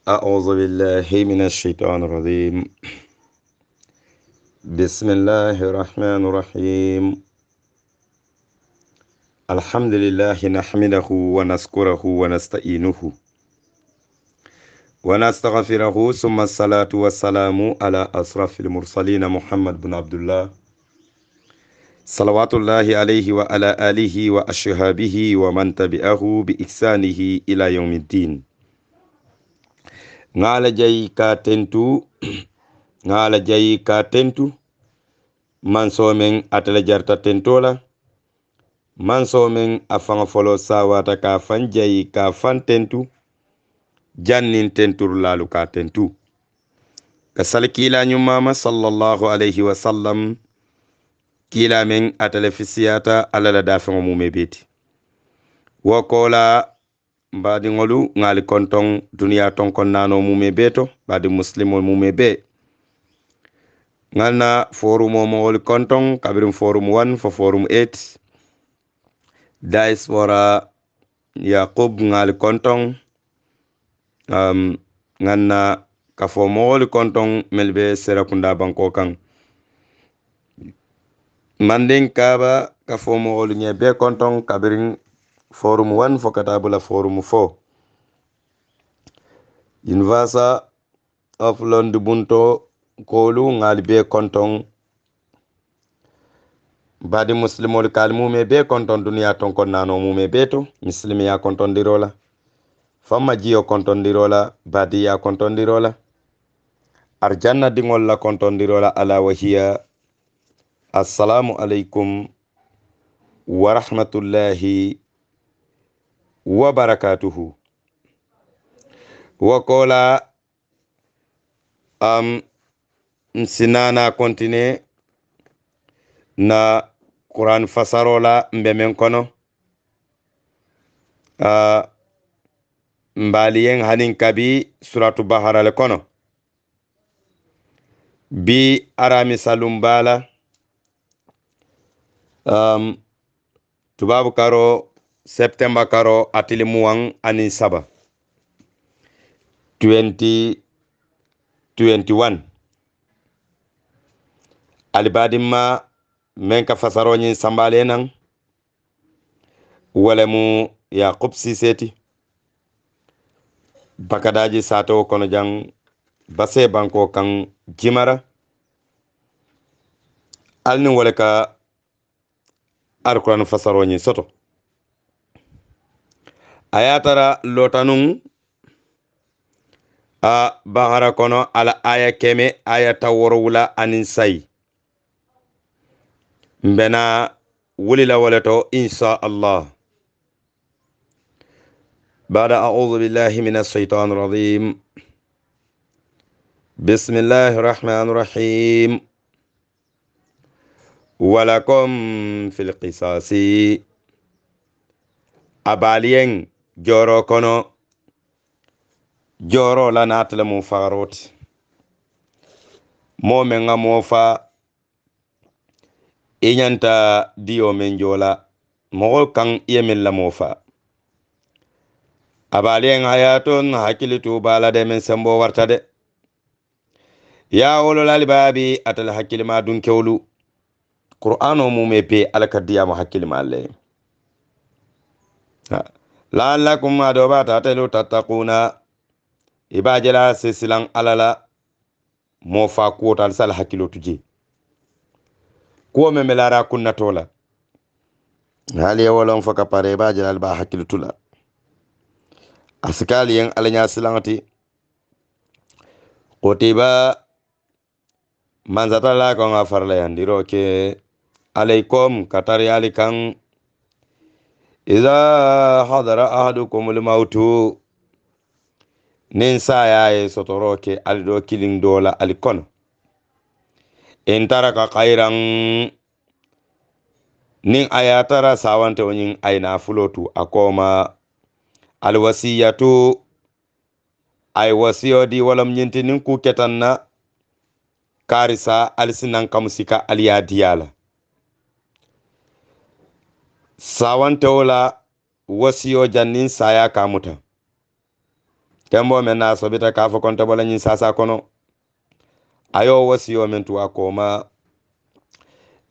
أعوذ بالله من الشيطان الرجيم. بسم الله الرحمن الرحيم. الحمد لله نحمده ونشكره ونستعينه ونستغفره ثم الصلاة والسلام على أشرف المرسلين محمد بن عبد الله صلوات الله عليه وعلى آله وأصحابه ومن تبعه بإحسانه إلى يوم الدين. ngala jayi ka tentu manso men atala jarta tentola manso men afanga folo sawata ka fan jayi ka fan tentu jannin tentur lalu ka tentu ka salkila nyumama sallallahu alayhi wa sallam kila men atala fisiyata alala dafengo mume beti wakola mbadi ngolu ngali kontong dunia tonkon nano mume beto badi muslimo mume be ngalna forum o mol kontong kabirum forum 1 fo forum 8 diaspora yaqub ngali kontong nganna ka fo mol kontong melbe serakunda banko kan manden kaba ka fo mol nyebe kontong kabirin forum 1 fo katabula forum 4 University of London bunto kolu ngali be kontong badi muslimol kalmume be konton duniya tonkon nano mume beto muslimi ya konton dirola famma jiyo konton dirola badi ya konton dirola arjanna dingol la konton dirola ala wahiya assalamu alaikum wa rahmatullahi wa barakatuhu. Wakola sinana kontine na Quran fasarola mbemen kono mbaliyen hanin kabi suratu bahara le kono bi arami salumbala tubabu karo september karo atili muwang anin saba 2021 alibadimma men ka fasaro nyin sambale nan wala mu yaqub siseti bakadaji sato kono jang base banko kan jimara alni wala ka alquran fasaro nyin soto ayatara lotanun a bahara kono ala aya keme aya taworwula anin say mbena wulila walato insha Allah. بعد أعوذ بالله من الشيطان الرجيم بسم الله الرحمن الرحيم ولكم في القصاص أبالين جورو كونو joro la natla mu farot mo men ngamo fa inyanta dio men jola mo kan yemen la mo fa abalen hayatun hakilitu balade men sembo wartade ya ulul albabi atal hakil ma dun kewlu qur'ano mu mepe alkadiya mo hakil ma alle la'allakum adobata talu tattaquna ibajela sesilan alala mo fa kuotal sal hakilo tuje ko me melara kunna tola hali wolon faka pare ibajela alba hakilo tula askali yen alanya silangati kotiba manzata la ko ngafarla yandiro ke alaikum katari alikan iza hadara ahadukumul mautu nin sa yaye sotoroke alido killing dola alikono in taraka khairan nin ayatara sawante onin aina fulotu akoma alwasiyatu ay wasiyo di walam nyinti nin ku ketanna karisa alsinan kamusika aliyadiyala sawante wala wasiyo jannin saya kamuta tembo men na sobita ka fo konta bola nyin sasa kono ayo wasiyo men tuwa koma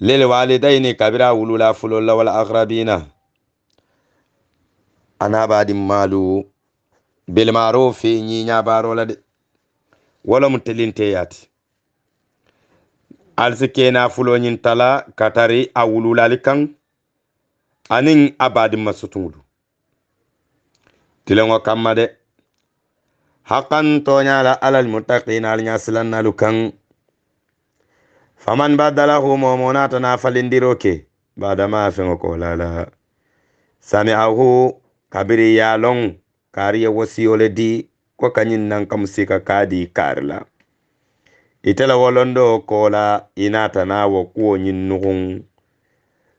lil walidaini kabira wulula fulolla wal aqrabina ana badi malu bil ma'ruf ni nya barola de wala mutelinte yati alsike na fulo nyin tala katari awulula likan anin abadi masutulu tilengo kamade haqqan tonyala alal muttaqin al nyaslan nalukan faman badalahu momonata na falindiroke badama fengo ko lala sami'ahu kabiri yalong kariya wasiyole di ko kanyin nan kam sika kadi karla itela wolondo kola inata na wo kuo nyin nugun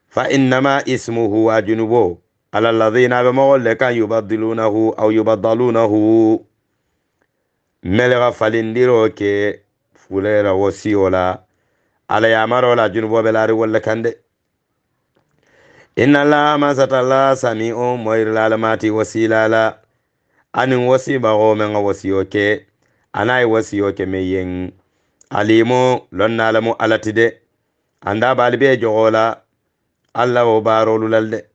fa innama ismuhu ajunubo ala alladhina bamawalle kan yubaddilunahu aw yubaddalunahu melega falindiro ke fulera wasiyola ala yamarola junubo belari walla kande inna allaha masatalla sami'u moyirlala mati wasilala anin wasiba go men wasiyoke anai wasiyoke meyen alimo lonnalamu alatide anda balbe jogola alla o barolu lalde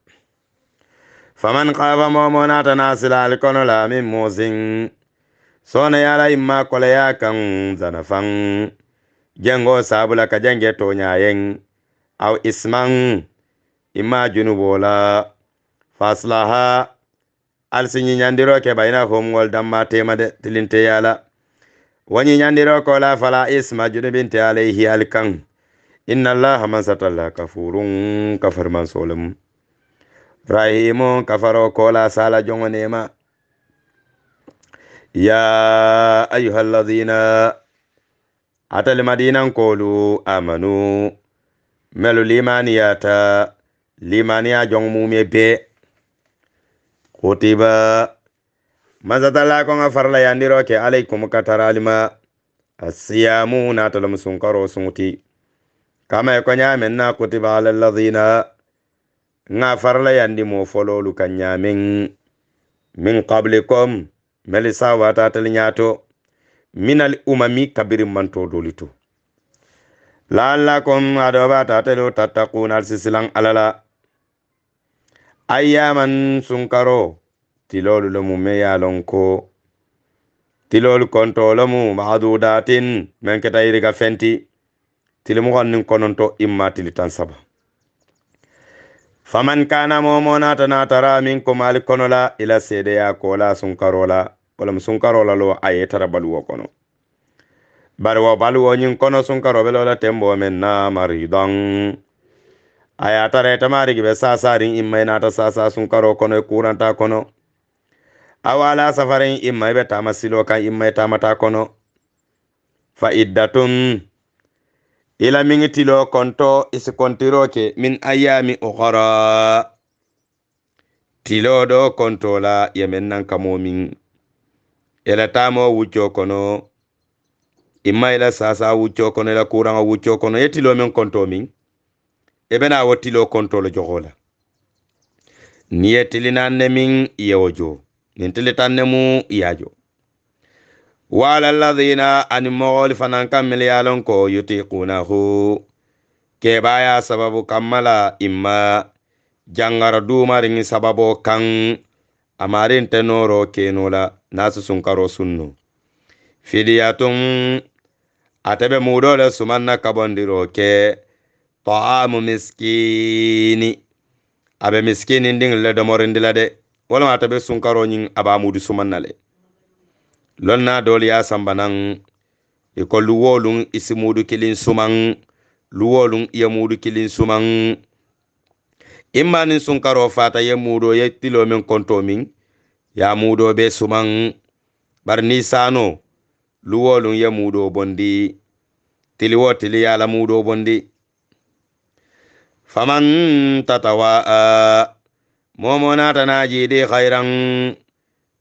faman qafa momonata nasila alkono la min musin sona yala imma kolaya kan zanafan jengo sabula ka jenge to nyayen aw isman imma junubola faslaha alsinyi nyandiro ke bayna homgol damma temade tilinte yala wani nyandiro ko la fala isma junubinte alayhi alkan inna allaha man satalla kafurun kafarman solum rahimun kafaro ko la sala jongonema ya ayyuhalladhina atal madinan qulu amanu melu limaniyata limaniya jongmume be kutiba mazatala ko nga farla yandiro ke alaykum kataralima asiyamu natalum sunkaro sunti kama ko nyamen na kutiba alal ladhina nga farla yandi mo fololu kanyamen min qablikum melisa wata tal nyato minal umami kabirim manto dolito la'allakum adoba tatalo tattaqun alsisilan alala ayyaman sunkaro tilolu lomu meyalon ko tilolu konto lomu ma'dudatin men keta iriga fenti tilimu gonnin kononto imma tilitan saba faman kana momonata natara minkum alikonola ila sedeya kola sunkarola wala sunkarola lo ayetara baluwo kono barwa baluwo nyin kono sunkaro belola tembo men na maridan ayatare tamari gibe sasarin imma nata sasa sunkaro kono kuranta kono awala safarin imma be tamasilo kan imma tamata kono fa iddatun ila mingi tilo konto isikontiroke min ayami ukhra tilo do konto la yemen nan kamomin ila tamo wucho kono imma ila sasa wucho kono ila kuranga wucho kono yetilo men konto min ebena wotilo konto lo jogola niyetilina nemin yewojo nintilitan nemu iyajo wala alladhina animogol fanan kammel yalon ko yutiqunahu kebaya sababu kammala imma jangara dumarin sababu kan amarin tenoro kenola nasu sunkaro sunno fidiyatun atabe mudole sumanna kabondiro ke ta'amu miskini abe miskini nding le domorindila de wala atabe sunkaro nyin aba mudu sumanna le lonna doli ya sambanan iko luwolun isi mudu kilin suman luwolun iya mudu kilin suman immanin sunkaro fata ye mudo ye tilo men konto min ya mudo be suman bar ni sano luwolun ye mudo bondi tiliwo tili ya la mudo bondi faman tatawa momona tanaji di khairan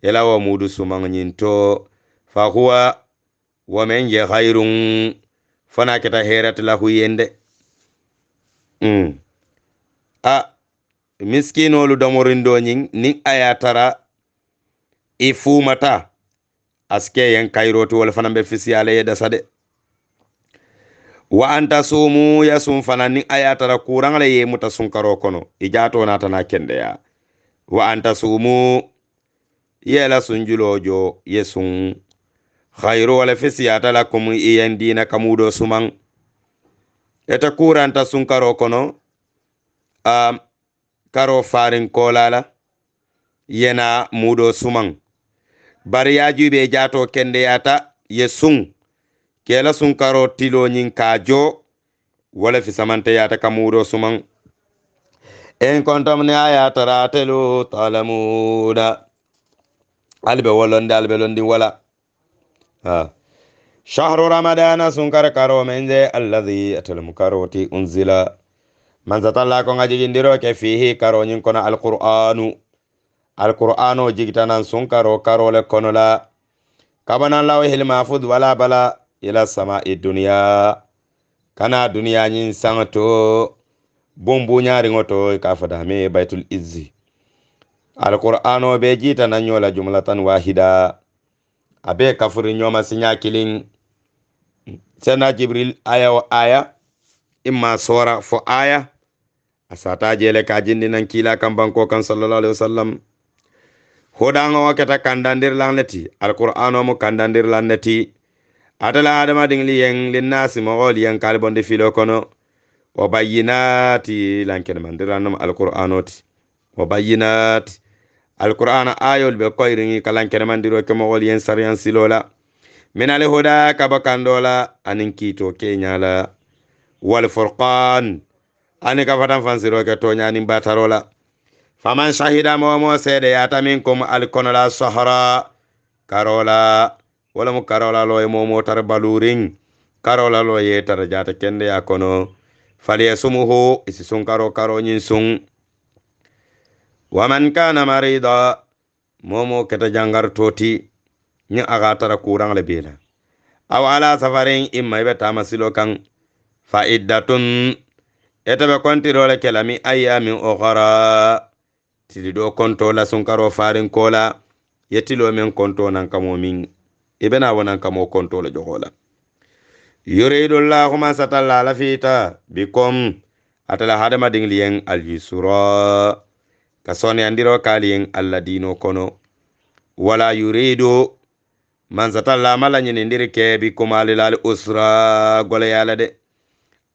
ila wa mudu suman nyinto fa huwa wa men je khairun fana kita herat lahu yende a miskinolu domorindo nyin nin ayatara ifumata aske yen kayroti wala fanan be fisiyale yeda sade wa anta sumu ya sum fanani ayatara kurangale ye muta sunkaro kono ijato natana kende ya wa anta sumu yela sunjulojo yesun khairu wala fisiyata lakum iyandina kamudo suman eta kuranta sunkaro kono karo farin kolala yena mudo suman bari yajube jato kende yata yesun kela sunkaro tilo nyin kajo wala fi samante yata kamudo suman en kontom ne ayata ratelu talamuda albe wolonde albe londi wala shahru ramadana sunkar karo menje alladhi atal karoti unzila manzatalla ko ngaji ndiro ke fihi karo nyin kono alqur'anu jigtanan sunkaro karo le kono la kabana lawhil mahfuz wala bala ila sama'i dunya kana dunya nyin santo bombu nyaari ngoto ka fada me baitul izzi alqur'anu be jitanan yola jumlatan wahida abe kafuri nyoma sinya kilin sana jibril aya imma sora fo aya asata jele ka jindi nan kila kan banko kan sallallahu alaihi wasallam hodanga wakata kandandir lanati alqur'ano mo kandandir lanati atala adama dingli yen linnasi mogol yen kalbonde filo kono wa bayyinati lanken mandiranum alqur'anoti wa bayyinati alqur'ana ayol be koyringi kalanken mandiro ke mogol yen sariyan silola minale hoda kabakandola anin kito kenyala wal furqan ani ka fatan fansiro ke to nyani batarola faman shahida mo sede yata minkum alkonola sahara karola wala mu karola lo mo tar balurin karola lo ye tar jata kende ya kono fali yasumuhu isi sun karo nyin sun waman kana marida momo keta jangar toti ni aga tara kurang le bela aw ala safarin imma ibe tamasilo kan fa iddatun etabe kontiro le kelami ayyamin ukhra tilido konto la sunkaro farin kola yetilo men konto nan kamo min ibena wonan kamo konto le jogola yuridu Allahu ma satalla la fita bikum atala hadama dinglien aljisura kasone andiro kalien alladino kono wala yuridu man satalla malanyini ndirike bikum alilal usra gole yala de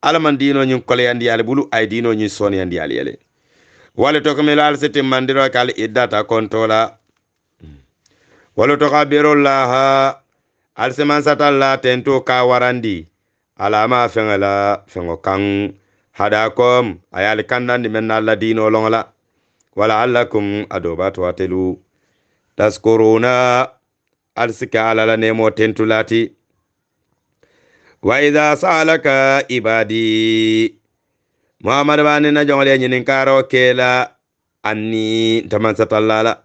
alaman dino nyin kole yandi yale bulu ay dino nyin soni yandi yale wala to kamila al sete mandiro kal iddata kontola wala to kabirullah al seman satalla tento ka warandi alama fengala fengo kan hadakom ayal kandandi men alla dino longla wala allakum adobat watelu taskuruna al sika ala nemo tentulati wa idha salaka ibadi Muhammad bani na jongole nyinin karo kela anni taman satallala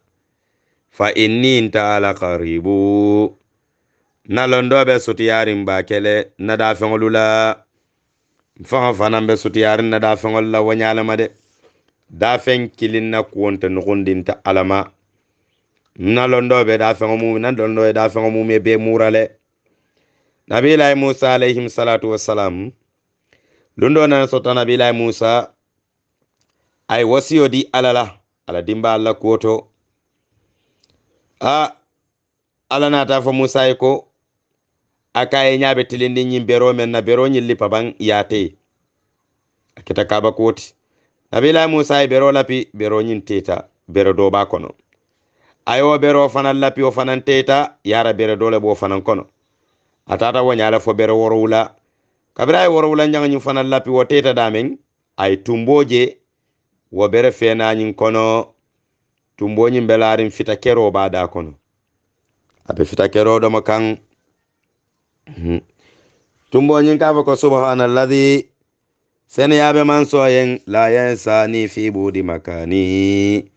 fa inni ta'ala qaribu na londo be sutiyarin ba kele na da fengolula fa fanan be sutiyarin na da fengolla wanyala made da fen kilin na kuonta nugundinta alama na londo be da fengomu na londo da fengomu me be murale Nabilahi Musa alayhim salatu wassalam lundo na sota Nabilahi Musa ay wasiyo di ala dimba Allah kuoto ala na ta fa Musa ko akaye nyaabe tilindi nyim bero men na bero nyilli paban yate akita kaba koti Nabilahi Musa ay bero lapi bero nyin teta bero do ba kono ayo bero fanan lapi o fanan teta yara bero dole bo fanan kono atata wanyala fo bere worowula kabira worowula nyanga nyu fanal lapi woteta damen ay tumboje wo bere fena nyin kono tumbonyi belarin fita kero bada kono abe fita kero do makan tumbonyi ka ko subhanalladhi sene yabe manso yen la yansani fi budi makani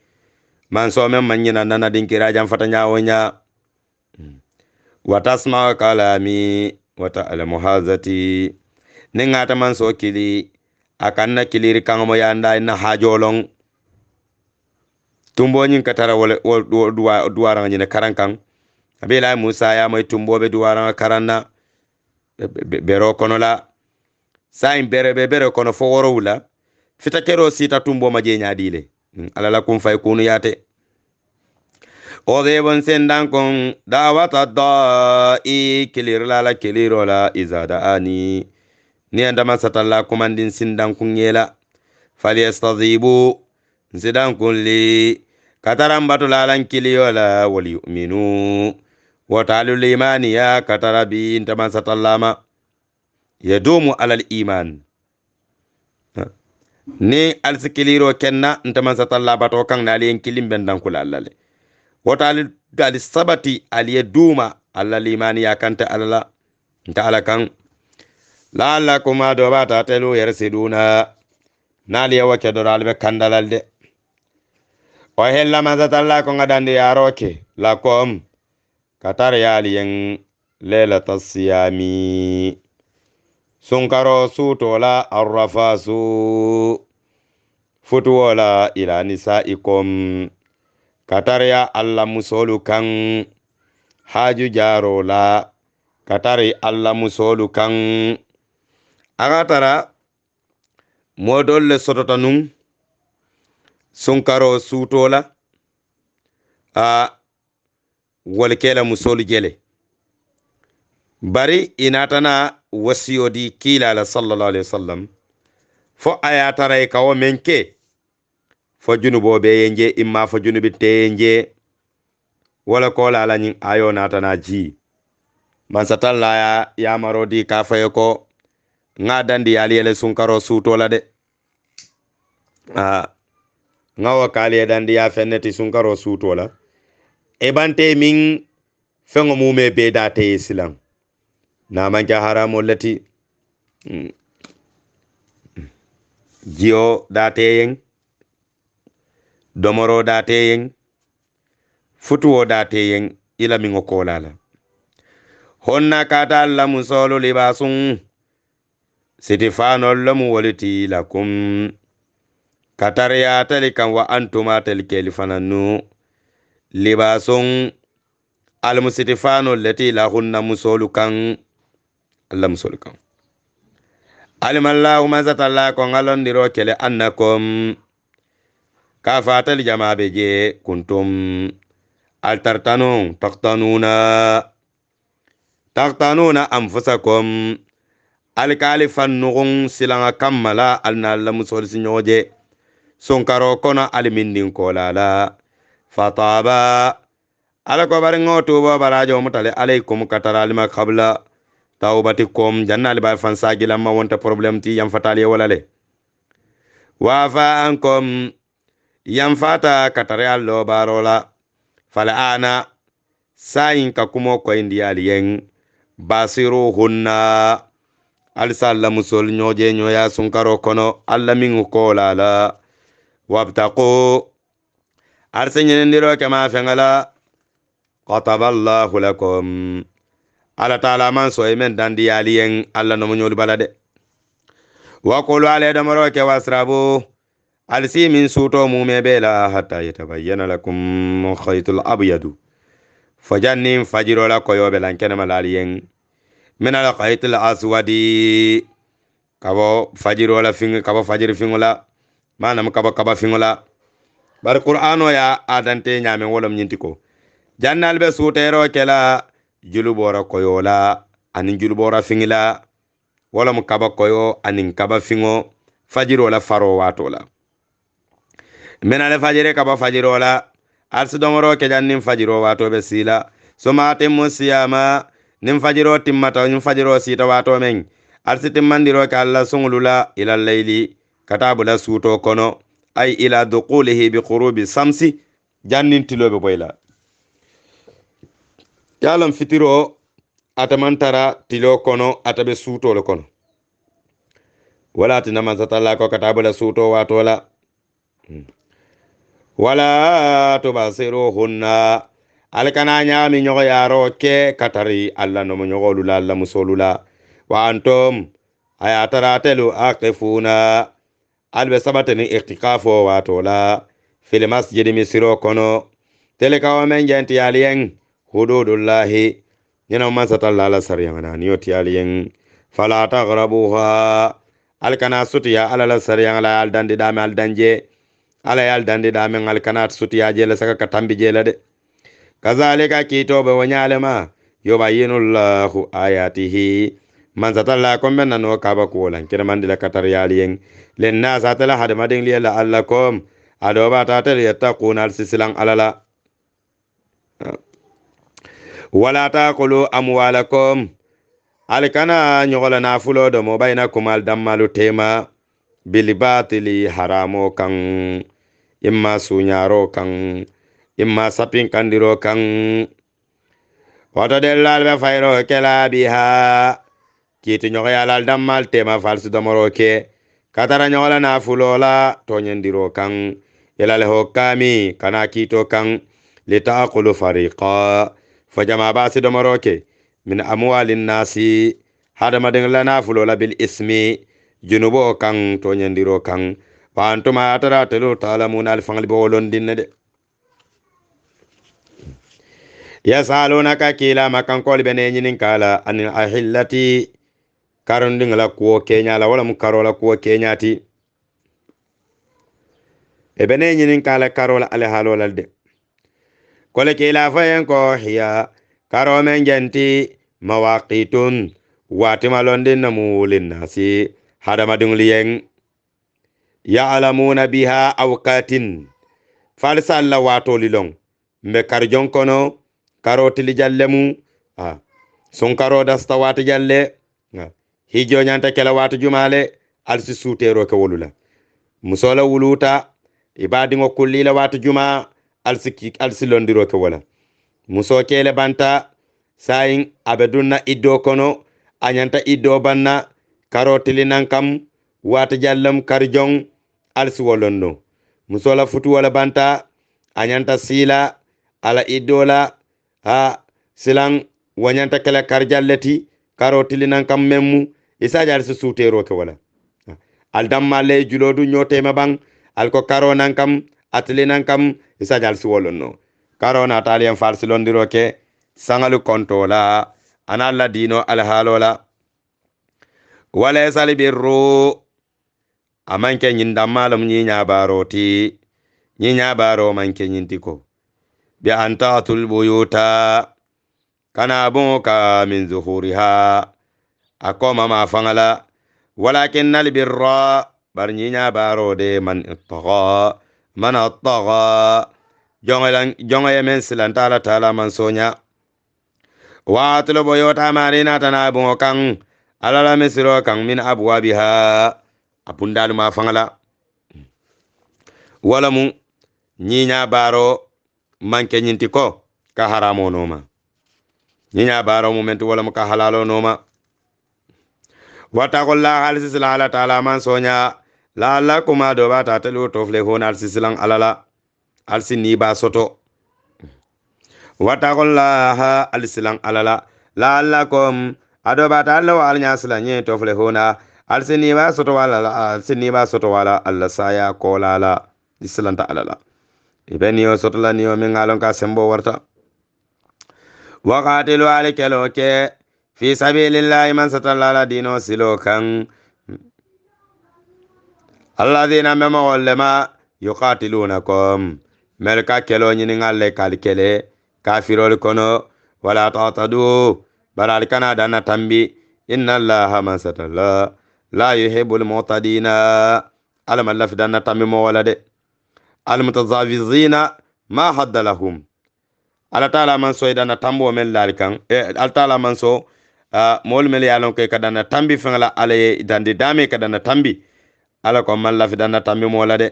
manso men manyina nana dinkira jam fata nyawonya watasma kalami wata almuhazati ninga taman so kili akanna kiliri kangamo yanda ina hajolong tumbo nyin katara wala duwara ngine karankan abila Musa ya moy tumbobe duwara karanna bero kono la sa in bere kono fo woro wula fita kero sita tumbo ma je nyaadile alala kum fay kunu yate o de bon sendan kon dawata da i kilirla la kilirola izada ani ni andama satalla kumandin sindan kun yela falyastazibu sidan kulli kataram batula lan kiliyola wal yu'minu wa ta'alul imani ya katarabi indama satallama yadumu alal iman ni alsikiliro kenna ndama satalla bato kan nali en kilim bendan kula allale wotali gali sabati aliye duma alal imani ya kanta alala nta alakan la kuma do bata telu yersiduna nali wake do albe kandalalde o hella mazatalla ko ngadande yaroke lakom katar yaliyen lailatas siyami sunkaro sutola arrafasu futuwola ila nisaikum katarya alla musolu kan haju jarola katari alla musolu kan agatara modolle sototanum sunkaro sutola a wolkela musolu jele bari inatana wasiyodi kila la sallallahu alaihi wasallam fo ayatara kawo menke fo junubo be yenje imma fo junubi tenje wala ko la lanin ayo natana ji man satalla ya marodi ka fayo ko ngadandi yali ele sunkaro sutola de ngawa kali dandi ya fenneti sunkaro sutola e bante min fengo mume be date islam na manja haramo lati jiyo date yen domoro date yen futuwo date yen ila mingo kolala honna kata alla musolo libasun sitifano lamu waliti lakum katariya talikan wa antuma talikeli fananu libasun almusitifano lati lahunna musolu kan Allah musolu kan alimallahu mazatalla ko ngalondiro kele annakum kafatal jamabe je kuntum altartanu taqtanuna anfusakum alkali fannugun silanga kammala alna Allah musolu sinyoje sonkaro kono alimindin kolala fataba ala ko bari ngoto bo barajo mutale alaykum katara alima qabla tawbatikum jannal ba fan sagila ma wonta problem ti yam fatali wala le wa fa ankum yam fata katara allo barola fala ana sayin ka kumo ko indiyali yen basiruhunna al sallamu sol nyoje nyoya sunkaro kono alla min ko lala wabtaqu arsenyen ndiro kama fengala qataballahu lakum ala taala man so men dandi yaliyen alla no nyoli balade wa qulu ala damaro ke wasrabu alsi min suto mumebela hatta yatabayyana lakum khaytul abyadu fajannin fajiro la koyobe lankene malaliyen min al khaytul aswadi kabo fajiro la fin kabo fajiri fingula manam kaba fingula bar qur'ano ya adante nyame wolom nyintiko jannal be sutero kela julubora koyola anin julubora fingila wala mu kaba koyo anin kaba fingo fajiro la faro watola menale fajire kaba fajiro la alsidomoro ke jannin fajiro wato be sila somate musiyama nim fajiro timmata nim fajiro sita wato men alsitimandiro ka alla sungulula ila layli katabula suto kono ay ila duqulihi bi qurubi samsi jannin tilobe boyla yalam fitiro atamantara tilo kono atabe suto lo kono wala tinama satalla ko katabula suto watola wala tubasiruhunna alkana nyami nyogo yaro ke katari alla no nyogo lula alla musolula wa antum ayataratelu aqifuna albe sabateni ikhtikafo watola fil masjid misiro kono teleka wa men janti alien hududullahi ñina man satalla la sariyangana ni yoti aliyen fala taghrabuha alkana sutiya ala la sariyangala al dandi dame al danje ala yal dandi dame al kana sutiya jela saka katambi jela de kazalika kitobe wanyalema yubayyinullahu ayatihi man satalla ko men no kaba ko lan kina mandila katar yaliyen len nas atala hada madin li la allakum adoba tatel yattaquna al sisilan alala wala taqulu amwalakum alikana nyogola nafulo do mo bainakum al dammalu tema bil batili haramo kan imma sunyaro kan imma sapin kandiro kan wato delal be fayro kala biha kiti nyogoya al dammal tema falsu domoro ke katara nyogola nafulo la tonyendiro kan ilal hokami kana kito kan litaqulu fariqa fajama basi domoroke min amwalin nasi hada madin lana fulola bil ismi junubo kan to nyandiro kan wa antuma atara telu talamun al fangal bolon dinne de yasalunaka kila makan kol bene nyinin kala anil ahillati karunding la ko kenya la wala mu karola ko kenyati e bene nyinin kala karola al halolal de kole kila fayen ko hiya karo men genti mawaqitun wati malondin namulin nasi hadamadun liyen ya'lamuna biha awqatin falsalla wato lilong mbe karjon kono karo tili jallemu sun karo dasta wati jalle hijo nyanta kala wati jumale alsi sutero ke wolula musola wuluta ibadi ngo kullila wati juma alsi londiro ke wala muso kele banta sayin abedunna iddo kono anyanta iddo banna karotili nankam wata jallam karjong alsi wolonno muso la futu wala banta anyanta sila ala iddola silang wanyanta kele karjalleti karotili nankam memmu isa jar su sutero ke wala al damma le julodu nyote mabang al ko karo nankam atli nankam isa jar su wolonno karo na taliyan farsi londiro ke sangalu kontola analla dino al halola wala sali birru amanke nyinda malam nyinya baroti nyinya baro manke nyintiko bi antatul buyuta kana bunka min zuhuriha akoma ma fangala walakin nal birra bar nyinya baro de man ittaqa man attaqa jonga men silantala taala man sonya wa atlubu yota marina tanabu kan alala misro kan min abwabiha apundal ma fangala wala mu nyinya baro manke nyinti ko ka haramo noma nyinya baro mu mentu wala mu ka halalo noma wataqullaha alsisla taala man sonya la la kuma do bata telu tofle hon alsislan alala alsini ba soto wataqullaha alsilan alala la lakum adoba ta Allah wal nyasla nye tofle hona alsini ba soto wala Allah saya kolala islanta alala ibeni yo soto la niyo min ngalon ka sembo warta waqatilu alikelo ke fi sabilillahi man satallala dino silo kan alladhina mema wallama yuqatilunakum melka kelo nyini ngalle kalikele kafirol kono wala ta'tadu baral kana dana tambi inna allaha man satalla la yuhibbul mu'tadina alam allaf dana tambi mo wala de al mutazawizina ma hadda lahum ala taala man so dana tambo men lalikan al taala man so mol mel yalon ke kadana tambi fengala ale dande dame kadana tambi ala ko man laf dana tambi mo wala de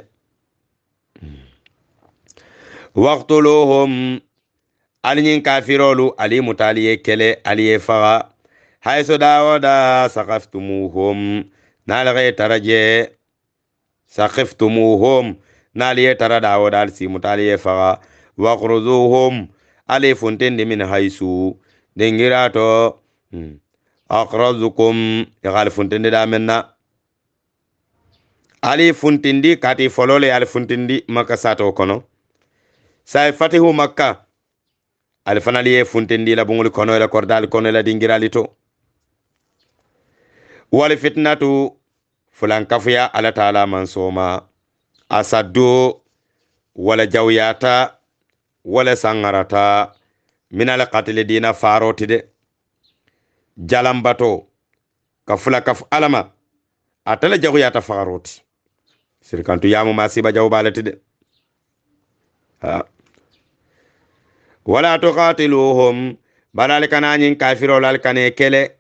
waqtuluhum alin kafirolu ali mutaliye kele aliye faga hayso dawada saqaftumuhum nalghe taraje saqaftumuhum naliye tarada wada alsi mutaliye faga waqruzuhum ali fontendi min haysu dengirato aqrazukum yagal fontendi da menna ali fontendi kati folole ali fontendi makasato kono say fatihu makka al fanali ye funtendi la bungul kono la kordal kono la dingirali to wal fitnatu fulan kafuya ala taala mansoma asaddu wala jawyata wala sangarata min al qatl dina faroti de jalambato kafula kaf alama atala jawyata faroti sirkantu yamu masiba jawbalati de ha wala tuqatiluhum balal kananin kafiro lal kane kele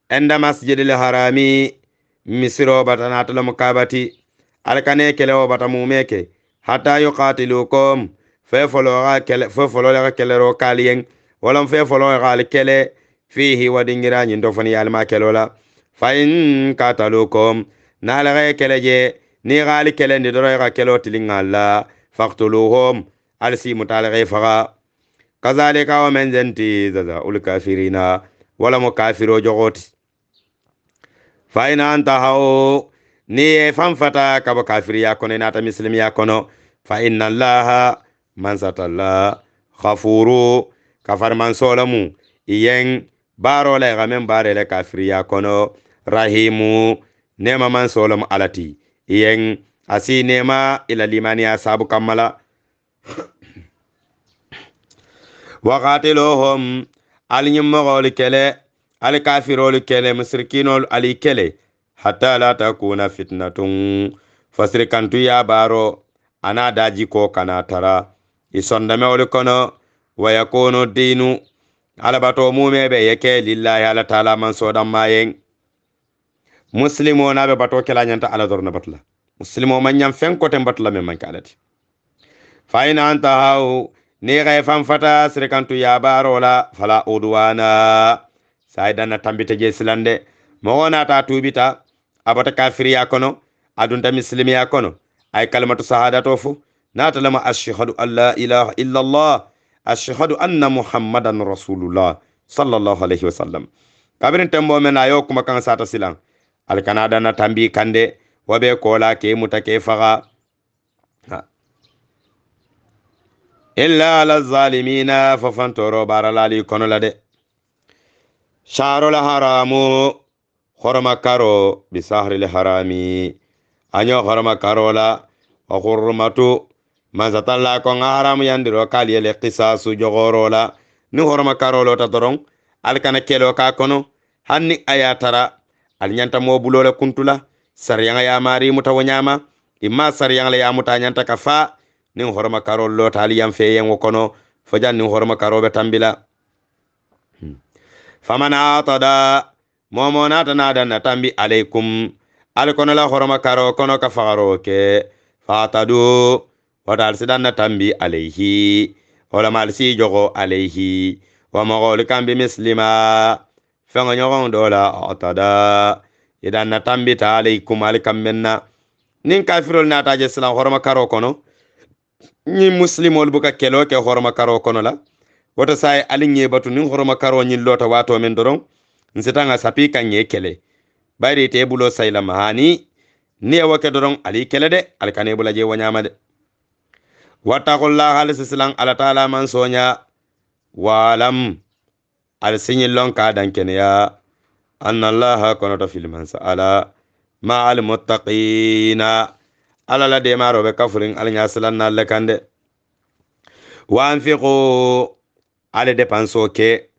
enda masjidil harami misiro batanatala mukabati al kane kele o batamu meke hatta yuqatilukum fe folo ga kele ro kalien wala fe folo ga kele fihi wadingira nyindo fani alma kelola fa in qatalukum nala ga kele je ni gal kele ni doro ga kelo tilingalla faqtuluhum alsi mutalaghi faga kazalika wa men zanti zaza ul kafirina wala mukafiro jogoti fa ina anta hao ni fanfata kaba kafiri ya kono nata muslim ya kono fa inna allaha man satalla khafuru kafar man solamu yen baro la gamen bare la kafiri ya kono rahimu nema man solamu alati yen asi nema ila limani asabu kamala waqatiluhum alinyimogol kele al kafirol kele musrikinol ali kele hatta la takuna fitnatun fasrikantu ya baro ana daji ko kana tara isondame ol kono wa yakunu dinu alabato mumebe yake lillahi ala taala man sodan mayen muslimo na be bato kala nyanta ala dorna batla muslimo man nyam fen ko te batla me man kalati fa ina anta hau ni ga fata sirkantu ya baro la fala udwana saidana tambite je silande mo wona ta tubita abata kafiri ya kono adunta muslimi ya kono ay kalimatu shahadatu fu natalama ashhadu an la ilaha illa allah ashhadu anna muhammadan rasulullah sallallahu alaihi wasallam kabirin tembo men ayo kuma kan sata silan al kanada na tambi kande wabe kola ke mutake faga illa ala zalimina fa fantoro baralali kono lade shahrul haramu horma karo bi sahril harami anyo horma karola wa hurmatu mazatalla ko haram yandiro kaliyele qisasu jogorola ni horma karolo ta doron alkana kelo ka kono hanni ayatara alnyanta mobulola kuntula sariyanga ya mari mutawanyama imma sariyanga ya mutanyanta kafa ni horma karolo ta aliyam feyen wokono fajan ni horma karobe tambila famana atada momona tanada na tambi alaikum alkono la horma karo kono ka fagaro ke fatadu wadal sidan na tambi alaihi wala malsi jogo alaihi wa magol kambi muslima fanga nyogon dola atada idan na tambi ta alaikum alikam menna nin kafirol na taje sala horma karo kono ni muslimol buka kelo ke horma karo kono la wata sai alinye batu nin horma karo nyin lota wato men doron nsitanga sapi kanye kele bayri te bulo sayla mahani ni wake doron ali kele de alkane bula je wanyama de wattaqullaha alisislan ala taala man sonya walam al sinyilon ka dankene ya anna allaha konota fil man sa'ala ma al muttaqina ala la de maro be kafurin al nyaslan na lekande wa anfiqu ala depanso ke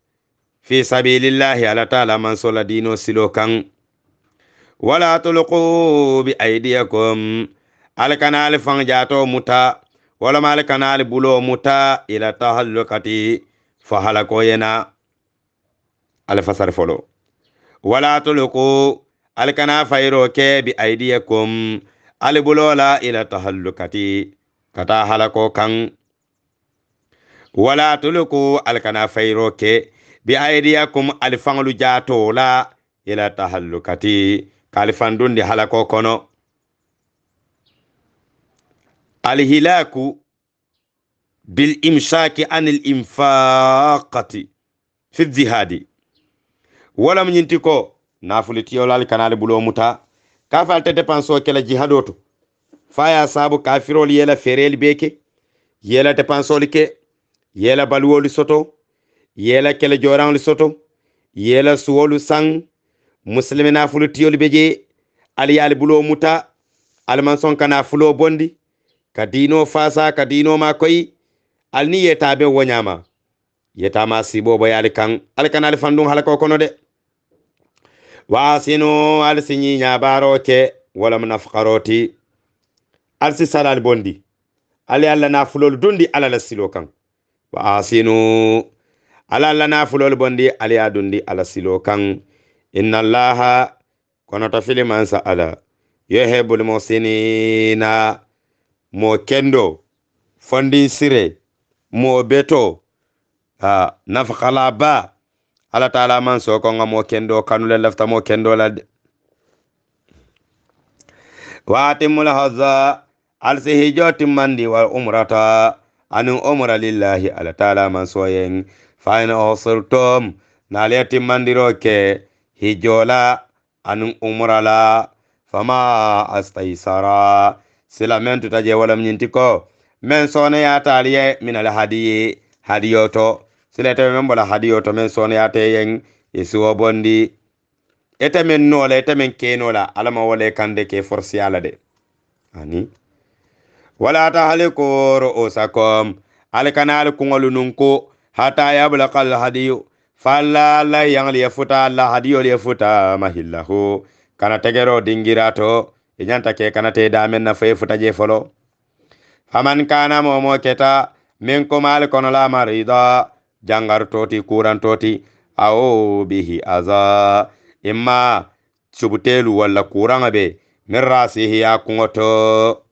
fi sabilillahi ala taala man sola dino silo kan wala tulqu bi aydiyakum al kanal fang jato muta wala mal kanal bulo muta ila tahallukati fa halako yena al fasar folo wala tulqu al kana fayro ke bi aydiyakum al bulo la ila tahallukati kata halako kan wala tulqu al kana fayro ke bi aydiyakum al fanglu jato la ila tahallukati kalifandun di halako kono al hilaku bil imsaki anil infaqati fi jihadi wala mnyinti ko nafuliti yolal kanal bulo muta kafalte depanso kala jihadoto faya sabu kafirol yela ferel beke yela depanso like yela balwoli soto yela kele jorang li soto yela suwolu sang muslimina fulu tiyol beje ali yali bulo muta alman son kana fulo bondi kadino fasa kadino ma koy alni yetabe wonyama yetama sibo boy alikan alikan fandung halako kono de wasinu alsinyi nyabaro ke wala munafqaroti alsi salal bondi ali alla na fulol dundi ala la silo kan wasinu ala alla na fulol bondi ali ya dundi ala silo kan inna allaha kono to fili man sa ala yuhibbul muhsinina mo kendo fondi sire mo beto nafqala ba ala taala man so ko ngamo kendo kanule lafta mo kendo la waatimul hadza alsihijo timmandi wal umrata anu umra lillahi ala taala man so yen fa in usirtum nale timmandiro ke hijola anu umra la fama astaysara sila men tutaje wala mnyintiko men sona ya taaliye min al hadiyi hadiyoto sila te men bola hadiyoto men sona ya te yen isuwo bondi ete men nola ete men kenola alama wala kande ke forsi ala de ani wala ta haliku ru'usakum alikana alikungolu nunko hata yablaqal hadiyu falla la yangli yafuta la hadiyo yafuta mahillahu kana tegero dingirato inyanta ke kana te damen na fay futa je folo faman kana momo keta min ko mal kono la marida jangar toti kuran toti aw bihi aza imma subutelu wala kuranga be min rasihi ya kungoto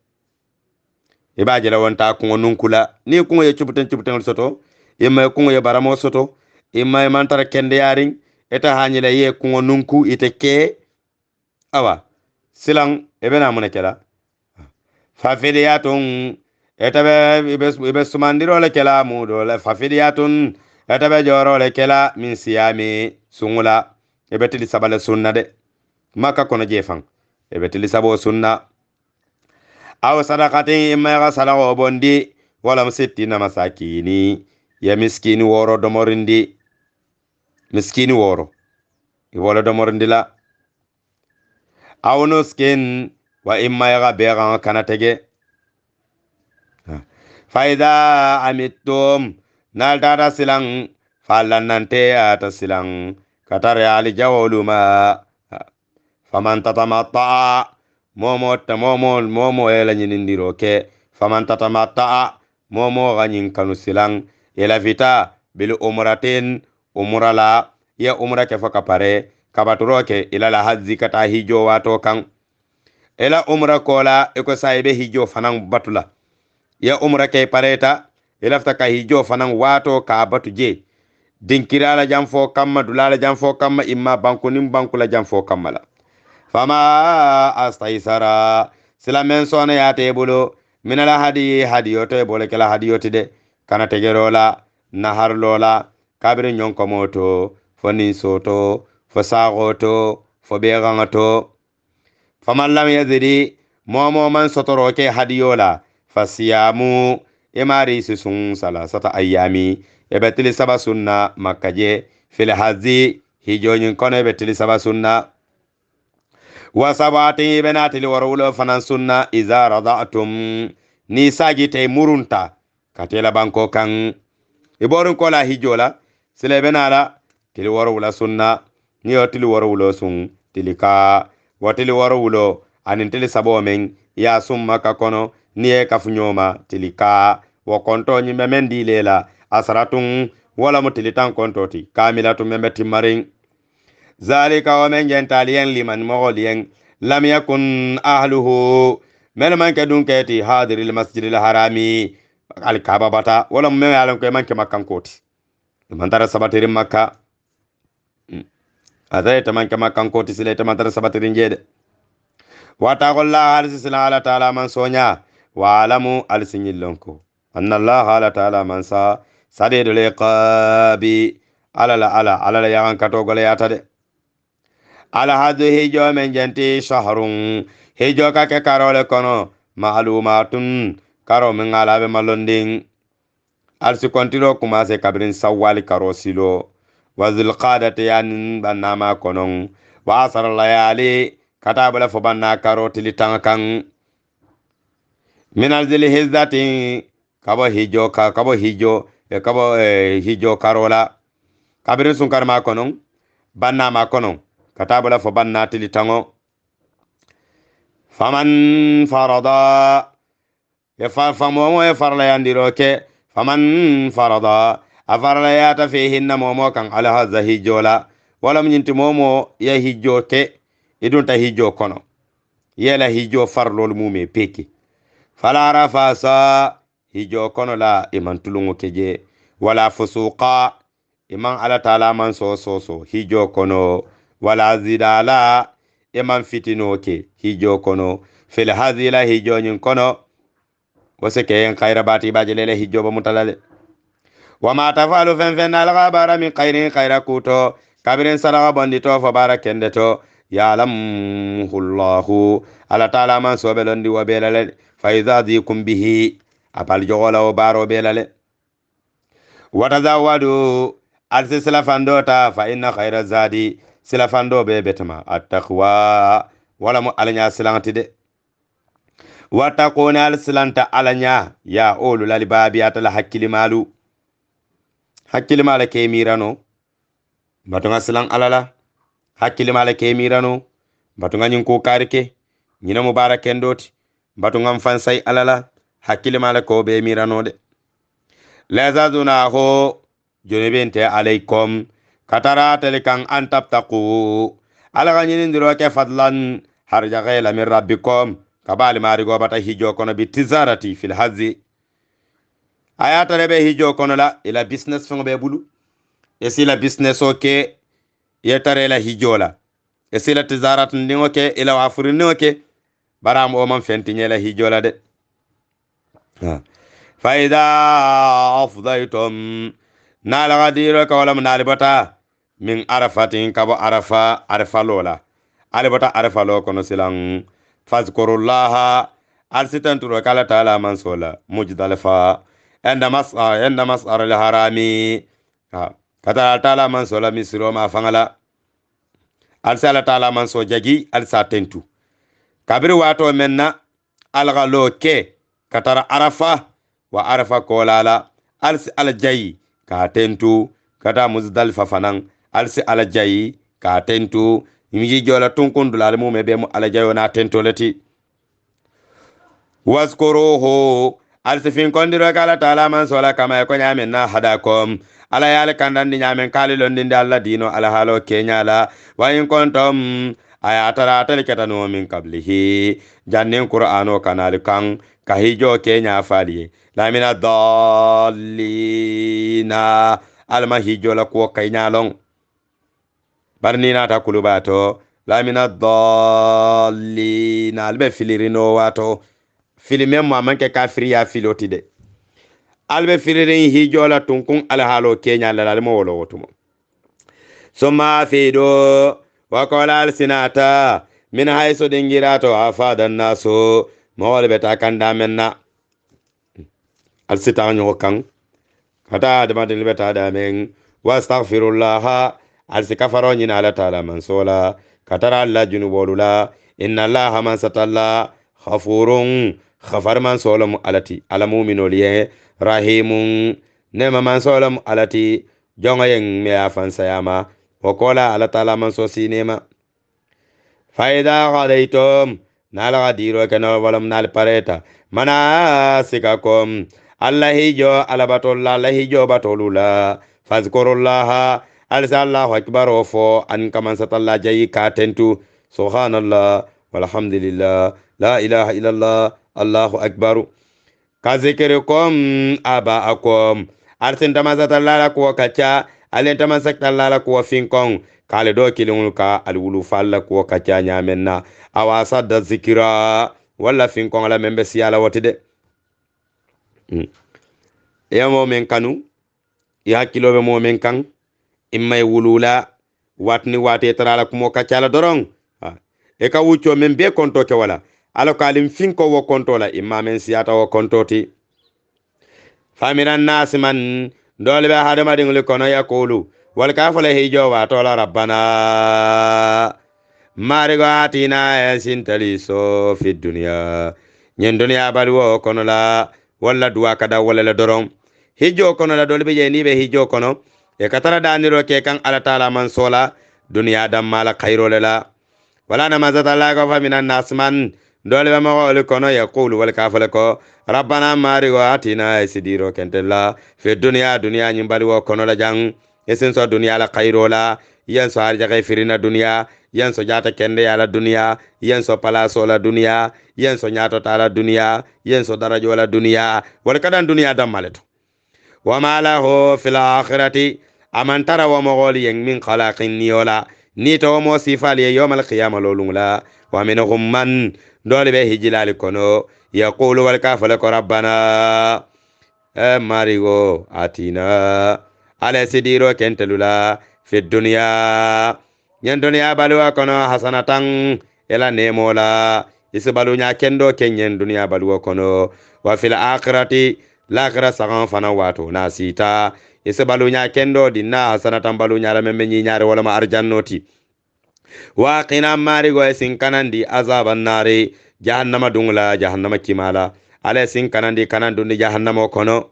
ibaje la wonta kungo nunkula ni kungo ye cubuten soto imma kungo ye baramo soto imma mantara kende yaring eta hanyila ye kungo nunku ite ke awa silang ebena munekela fafiliyatun etabe ibe sumandiro le kela mudo la fafiliyatun etabe joro le kela min siyami sungula ebe tili sabale sunna de maka kono jefang ebe tili sabo sunna aw sadaqatin imma ya salago bondi wala musittina masakini ya miskini woro domorindi miskini woro wala domorindi la aw nuskin wa imma ya bega kana tege faida amittum nal dada silang fallanante ata silang katare ali jawoluma faman tatamatta momo ela nyinindiro ke faman tatamatta momo ganyin kanu silang ela vita bil umratin umrala ya umra ke faka pare kabaturo ke ila la haji kata hijo wato kan ela umra kola eko saibe hijo fanan batula ya umra ke pareta ilafta ka hijo fanan wato ka batu je dinkirala jamfo kamma dulala jamfo kamma imma banku nim banku la jamfo kamma la fama astaysara sila men sona ya tebulo minala hadiyoto bole kala hadiyoti de kana tegerola nahar lola kabiri nyonko moto foni soto fo sagoto fo begangato faman lam yazidi momo man sotoro ke hadiyola fasiyamu emari sisun salasata ayami ebetili saba sunna makaje fil hazi hijonyin kono ebetili saba sunna wa sabati benatili warulo fanan sunna iza rada'tum ni saji tay murunta katela banko kan iborun kola hijola sile benala tili warulo sunna ni otili warulo sun tilika watili warulo anin tili sabo men ya summa ka kono niye kafunyoma tilika wa konto nyimbe mendi lela asaratun wala mutilitan kontoti kamilatu membe timarin zalika wa men jentaliyen liman mogoliyen lam yakun ahluhu men man kadun kati hadiril masjidil harami al kaaba bata wala men yalan ko man ke makkan koti man tara sabatirin makka azayta man ke makkan koti sileta man tara sabatirin jede wata qolla alsisla ala taala man sonya wa alamu alsinyillonko anna allah ala taala man sa sadidul liqabi ala yagan kato gole yata de ala hadu hijo men janti shahrun hijo ka ke karole kono ma'lumatun karo min ala be malonding alsi kontilo commencé kabrin sawwal karosilo wa zulqadati yan banama konon wa asar layali katabala fo banna karotili tankan min alzilhizzati kabo hijo hijo karola kabrin sun karma konon banna ma konon katabala fo banna tili tango faman farada famomo farla yandiroke faman farada afarla yata fihinna momo kan ala hadha hijola wala mnyinti momo ya hijoke idunta hijo kono yela hijo farlol mume peki fala rafasa hijo kono la iman tulungo keje wala fusuqa iman ala taala man so hijo kono wala zidala iman fitino ke hijo kono fil hazila hijo nyin kono waseke en khayra bati bajele hijo ba mutalale wama tafalu fen al ghabara min khairin khayra kuto kabirin sadaqa bandito fa barakende to ya lamhullahu ala taala man so belondi wa belale fa idha dhikum bihi apal jogola o baro belale watazawadu al silafando ta fa inna khayra zadi silafando be betama attaqwa wala mu alanya silanti de wattaquna al silanta alanya ya olu lalibabi atala hakkili malu ke mirano batunga silang alala hakkili mala ke mirano batunga nyin ko karike nyina mubaraken doti batunga fansai alala hakkili mala ko be mirano de lazazuna ho jonebente alaikum katara telikan antabtaqu ala nyin ndiro ke fadlan harja ghayla min rabbikum kabali mari go bata hijo kono bi tizarati fil hazzi ayata rebe hijo kono la ila business fon be bulu e sila business oke yetare la hijola e sila tizarat ndingoke ila wafuri ndingoke baram o man fenti nyela hijola de fa idha afdaytum nala gadiro ka wala nalibata min arafatin kabo arafa lola alibata arafa lo kono silang fazkurullaha alsitanturo kala taala man sola mujdalifa enda mas'ar al-harami kata taala man sola misiro ma fangala alsala taala man so jagi alsa tentu kabiri wato menna algalo ke katara arafa wa arafa kolala alsi aljayi ka tentu kata muzdalifa fanan alsi aljayi ka tentu yimji jola tunkundula almu mebe mu aljayo na tento lati wazkuruhu alsifin kondiro kala taala man sola kama ko nyamen na hadakom ala yale kandandi nyamen kali londinde alla dino ala halo kenyala wa in kontum ayatara talikatano min qablihi jannen qur'ano kanal kan kahijo kenya fali la mina dallina alma hijo la ko kaynalon barnina ta kulubato la mina dallina albe filirino wato filime mo manke kafiri ya filoti de albe filirin hijola tunkun alhalo kenya lalmo wolo wotumo summa fido wa qala alsinata min hayso dingirato afadan naso mawal beta kanda menna alsita nyo kan kata dama de beta da men wastaghfirullah alsikafaro nyina ala taala mansola katara alla junubolula inna allaha man satalla khafurun khafar man solam alati alamuminol ye rahimun nema man solam alati jonga yen me afan sayama wakola ala taala man so sinema faida qadaytum nala gadiro kana walam nal pareta mana sikakom allahijo alabatolla allahijo batolula fazkurullaha alsallahu akbar fo an kaman satalla jayi katentu subhanallah walhamdulillah la ilaha illallah allahu akbar kazikirikum abaakum arsin tamasatalla ko kacha alen tamasatalla ko finkon kale do kilun ka alwulu falla ko kacha nyamenna awasa da zikira wala finkon la membe siyala wotide yamo men kanu ya kilobe mo men kan immay wulula watni wate tarala ko kacha la dorong e ka wucco men be konto ke wala alo kalim finko wo konto la imma men siyata wo konto ti faminan nasi man dole be hadama dingli kono yaqulu wal kafala hijo wa tola rabbana marigo atina sintali so fi dunya nyen dunya balwo kono la walla duwa kada walla la dorom hijo kono la dole be ni be hijo kono e katara daniro ke kan ala taala man sola dunya dam mala khairo la wala namazata la ko faminan nasman dole be mo le kono yaqulu wal kafala ko rabbana marigo atina sidiro kentella fi dunya nyimbali wo kono la jang esen so dunya la khairo la yen so arja kay firina dunya yen so jata kende ya la dunya yen so palaso la dunya yen so nyato ta la dunya yen so darajo la dunya wal kadan dunya dam maleto wa ma lahu fil akhirati aman tara wa mogoli yen min khalaqin niyola ni to mo sifali yawmal qiyamah lolungla wa minhum man dole be hijilali kono yaqulu wal kafala ko rabbana marigo atina ala sidiro kentelula fi dunya nyen dunya balwa kono hasanatan ela nemola isbalu nya kendo kenyen dunya balwa kono wa fil akhirati l'akhirah sagan fana wato nasita isbalu nya kendo dinna hasanatan balu nya la membe nyi nyaare wala ma arjannoti wa qina marigo esin kanandi azaban nari jahannama dungla jahannama kimala ala sin kanandi kanandundi jahannama kono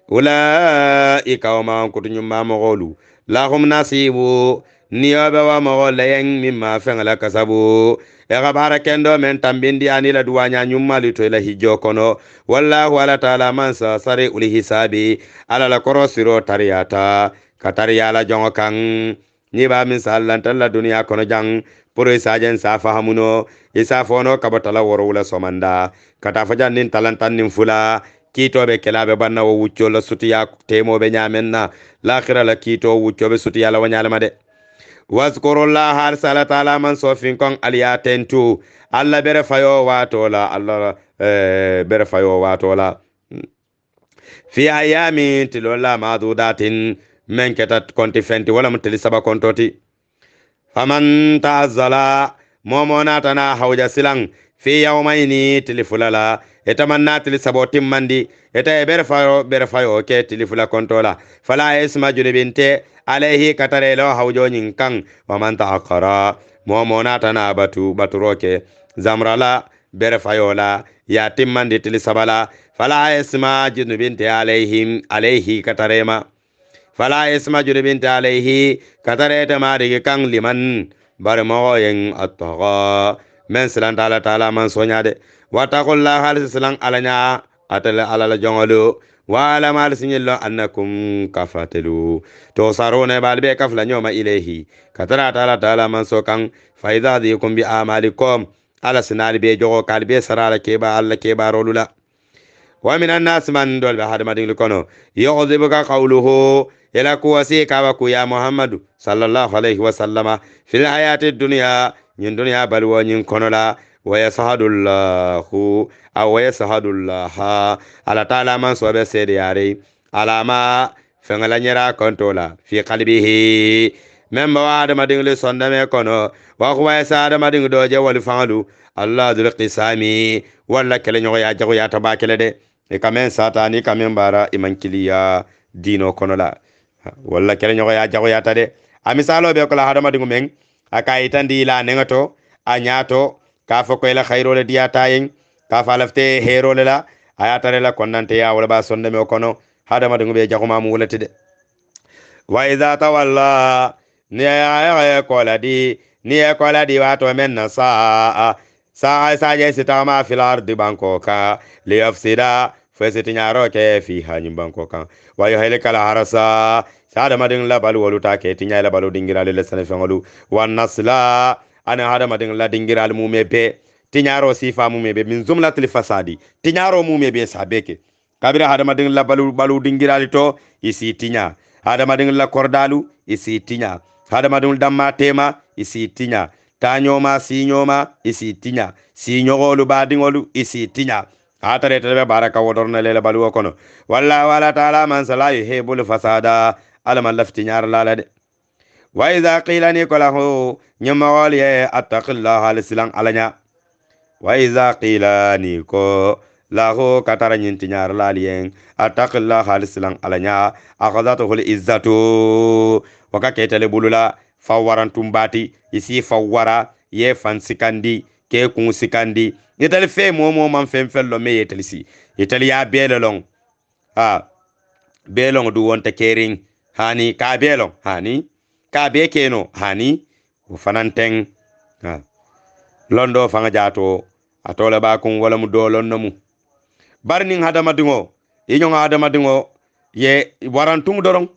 ulaika wa ma kutunyum ma mogolu lahum nasibu niyobe wa mogole yen mimma fengala kasabu e gabara kendo men tambindi anila duwanya nyummali to ila hijo kono wallahu ala taala man sa sare uli hisabi ala la korosiro tariyata katariyala jongo kan ni ba min sallantan la duniya kono jang puro isajen sa fahamuno isa fono kabatala woro wala somanda kata fajan nin talantan nin fula kito be kelabe banna wo wucco la sutiya temo be nyamenna l'akhirah la kito wucco be sutiya la wanyala made wazkurullah har sala taala man sofin kon aliyatentu alla bere fayo watola alla bere fayo watola fi ayami tilola madudatin men ketat konti fenti wala muteli saba kontoti faman ta'azzala momona tana hawja silang fi yawmaini tilifulala etamanna tili sabotim mandi eta bere fayo ke tilifula kontola fala isma junubinte alayhi katarelo hawjo nyinkan waman ta'aqqara momona tana baturoke zamrala bere fayola ya timmandi tili sabala fala isma junubinte alayhi katarema fala isma junubinte alayhi katareta marigi kan liman bar moyen attaqa men silan taala man soñade wattaqullaha hal silan alanya atala alala jongolo wala mal sinyello annakum kafatelu to sarone balbe kafla nyoma ilayhi katara taala man so kan faida dikum bi amalikum ala sinali be jogo kalbe sarala keba alla keba rolula wa minan nas man dol be hadama dinglu kono yu'dhibuka qawluhu ila kuwasi kawa ku ya muhammadu sallallahu alaihi wasallama fil hayati dunya nyin dunya balwo nyin kono la wa yasahadullahu aw yasahadullaha ala taala man so be sede yare alama fengala nyera kontola fi qalbihi memba wa adama dinglu sondame kono wa ko wa sa adama dinglu doje wal fangalu allah dul qisami wala kele nyoya ya jago ya tabakele de e kamen satani kamen bara imankiliya dino kono la wala kele nyoya ya jago ya tade amisalo be ko la adama dingu men aka itandi la nengato anyato ka fo ko la khairo le diata yin ka fa lafte hero le la ayatare la konnante ya wala ba sonde me kono adama dingu be jago mamu wala tide wa idha tawalla ni ya ko la di wato men na sa je sitama fil ardi bankoka li yafsida fesiti nyaro ke fi hanyum bankoka wa yahlika la harasa sada madin la balu waluta ke tinya la balu dingira le sene fengolu wan nasla ana hada madin la dingira al mumebe tinyaro sifa mumebe min zumlatil fasadi tinyaro mumebe sabeke kabira hada madin la balu dingira to isi tinya hada madin la kordalu isi tinya hada madin damma tema isi tinya tanyoma sinyoma isi tinya sinyogolu badingolu isi tinya atare tebe baraka wodorna lele balu kono wala taala man sala yuhibul fasada alama lafti nyar lalade wa idha qila ni kolahu nyama wali attaqillah alisilan alanya wa idha qila ni ko lahu katara nyinti nyar lalien ataqilla khalislan alanya akhadatuhu izzatu waka ketele bulula fawaran tumbati isi fawara ye fansikandi ke kun sikandi yetel fe momo man fen fello me yetelsi yetel ya belelong belong du wonta kering hani ka belong hani ka be keno hani fananteng londo fanga jato atola ba kun wala mu do lonno mu barning hadama dingo inyo hadama dingo ye warantung dorong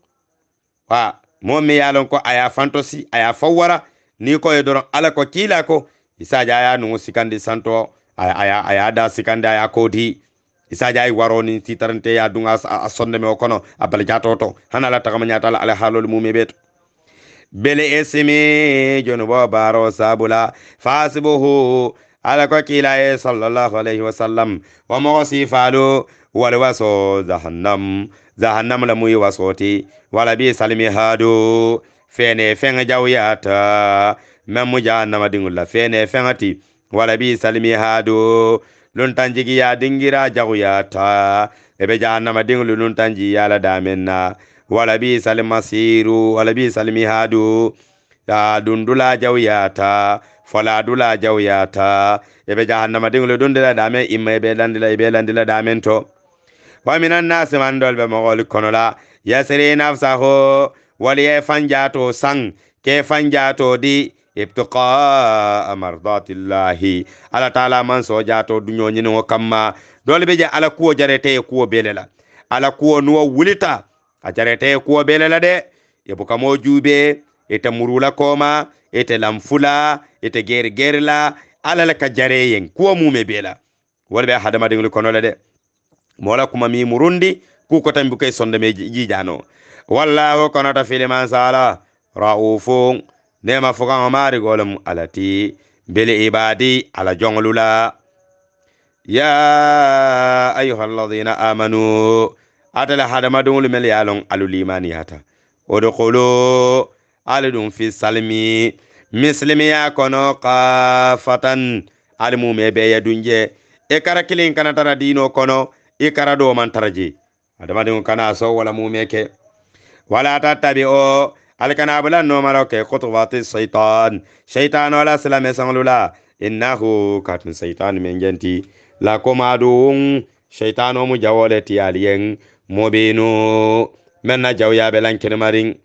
mo me yalon ko aya fantosi aya fawara ni ko e dorong ala ko kila ko isaja ya nu sikandi santo aya da sikandi aya kodi isaja ay waroni titarante ya dunga asonde me kono abal jatoto hanala tagama nyata ala halol mu mebet bele esimi jonubo baro sabula fasibuhu ala ko kila sallallahu alaihi wasallam wa mo sifalu wal waso jahannam la muy wasoti wala bi salimi hadu fene fenga jawyata memu jahannama dingula fene fengati wala bi salimi hadu lun tanjigi ya dingira jawyata ebe jahannama dingulu lun tanji yala damenna wala bi salimasiru wala bi salimi hadu ya dundula jawyata fala dula jawyata ebe jahannama dingulu dundila dame imme be landila damen to wa minan nas man dol be mogol konola yasri nafsahu wali fanjato sang ke fanjato di ibtiqa mardatillahi ala taala man so jato dunyo nyino kamma dol be ja ala kuo jarete kuo belela ala kuo no wulita a jarete kuo belela de yebuka mo jube ete murula koma ete lamfula ete gergerla ala la ka jareyen kuo mume bela wala be hadama dingul konola de mola kuma mi murundi ku ko tambi kay sonde me jijano wallahu kanata filiman sala raufun nema fukan mari golum alati bil ibadi ala jonglula ya ayyuhalladhina amanu atala hadama dungul mel yalon alulimani hata odkhulu alidum fi salmi muslimi ya kono qafatan almu me be yadunje e karakilin kanata dino kono ikara do man taraji adama dingo kana so wala mu meke wala tatabi o alkana bulan no maroke khutwati shaytan wala salame sanglula innahu katun shaytan men janti la komadun shaytan mu jawole ti alien mobinu menna jawya belan kinmarin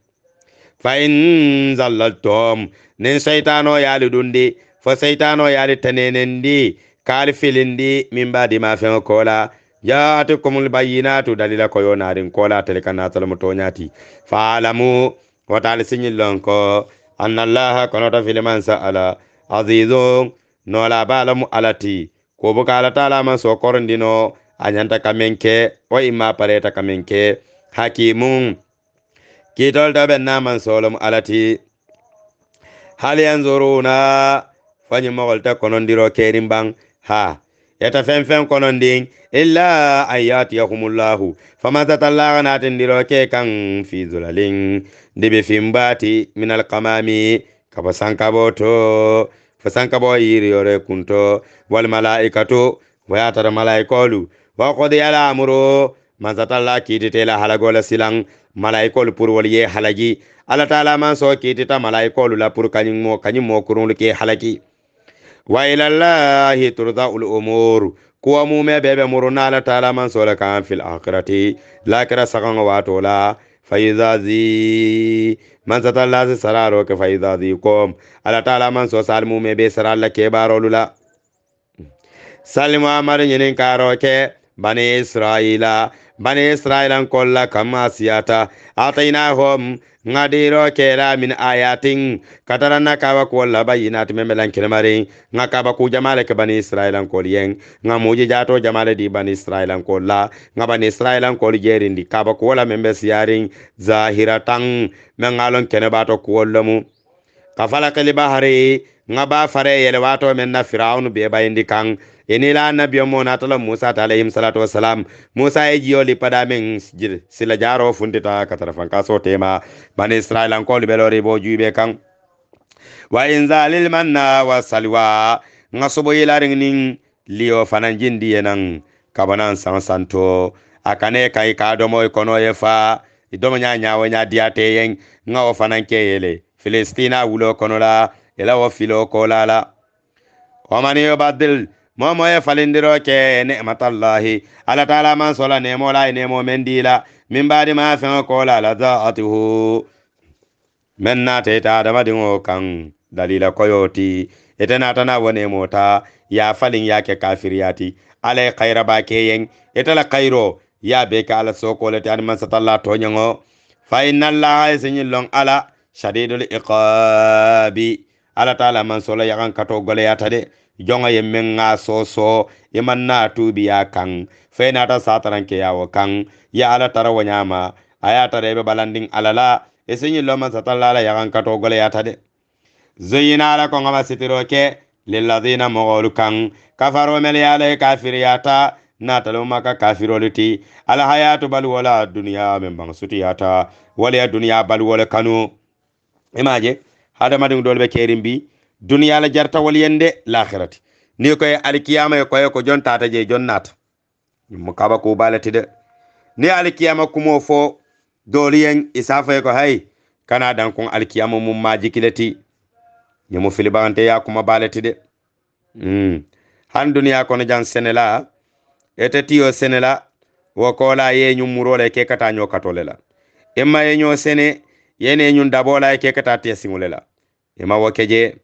fa in zallaltum nin shaytano yali dundi fa shaytano yali tanenendi kal filindi min badi ma fen kola jaatukumul bayyinatu dalila ko yonarin kola telekana talamu tonyati faalamu wa ta'ala sinyilon ko anna allaha kanata filiman sa'ala azizun no la balamu alati ko bukala taala man so korndino anyanta kamenke o imma pareta kamenke hakimun kitol da benna man solum alati hal yanzuruna fanyi mogolta konondiro kerimbang yata fen kononding illa ayati yahumullahu famata talaga natin diroke kan fi zulalin dibe fimbati min alqamami kabasankaboto fasankabo yiri yore kunto wal malaikatu wayata malaikolu wa qad yala amru mazatalla kiditela halagola silang malaikolu pur waliye halagi ala taala man so kidita malaikolu la pur kanyimo kurun ke halaki wa ila allahi turda'ul umur kuwa mu me bebe muruna la taala man so la kan fil akhirati la kira sakan wato la faizazi man satalla sararo ke faizazi kom ala taala man so salmu me be saralla ke barolula salma mar nyenen karo ke bani israila kolla kama siyata atainahum ngadiro kera min ayatin katarana kawa kolla bayinat memelan kirmari ngakaba ku jamale ke bani israila kolien ngamuji jato jamale di bani israila kolla ngabani israila kol jerindi kaba kola membe siyarin zahiratan mengalon kenebato kollamu kafala kali bahari ngaba fare yele wato men na firaun be bayindi kan enila nabiyo mo natala Musa alayhi salatu wassalam Musa ejiyo li pada men sila jaro fundita katara fankaso tema bani Israel an ko belori bo jube kan wa inzalil manna wa salwa ngasubo yilaring ning liyo fanan jindi yenan kabanan san santo akane kai ka do moy kono ye fa idomo nya nya wanya diate yen ngawo fanan ke yele Filistina wulo kono la ela wo filo ko la wamani yubadil momo ye falindiro ke ni'matallahi ala taala man sola nemo la nemo mendila min badi ma fa ko la zaatihu menna te ta da madingo kan dalila koyoti etena tana wone mota ya falin yake kafiriyati ala khaira ba ke yen etala khairo ya be ka ala soko le tan man satalla to nyango fa inna allaha yasinilon ala shadidul iqabi ala taala man sola yakan kato gole yata de jonga yemmen nga soso imanna tubi ya kan fe na ta sataran ke yawo kan ya ala tara wanyama aya tare be balandin alala esenyi loma satalla la yakan kato gole yata de zuyina ala ko ngama sitiro ke lilladhina mughulu kan kafaru mel yale kafiriyata natalo maka kafiroliti ala hayatu bal wala dunya men bang sutiyata wala dunya bal wala kanu imaje hada madin dolbe kerimbi dunya la jarta wal yende l'akhirati ni koy alkiyama ko jon tata je jon nata mu kaba ko balati de ni alkiyama kumo fo doliyen isafa ko hay kana dan kon alkiyama mum maji kilati ni mu filibante ya kuma balati de han dunya kono jan senela etetiyo senela wo kola ye nyumurole ke kata nyo katolela emma ye nyo sene yene nyun dabola ke kata te singulela emma wokeje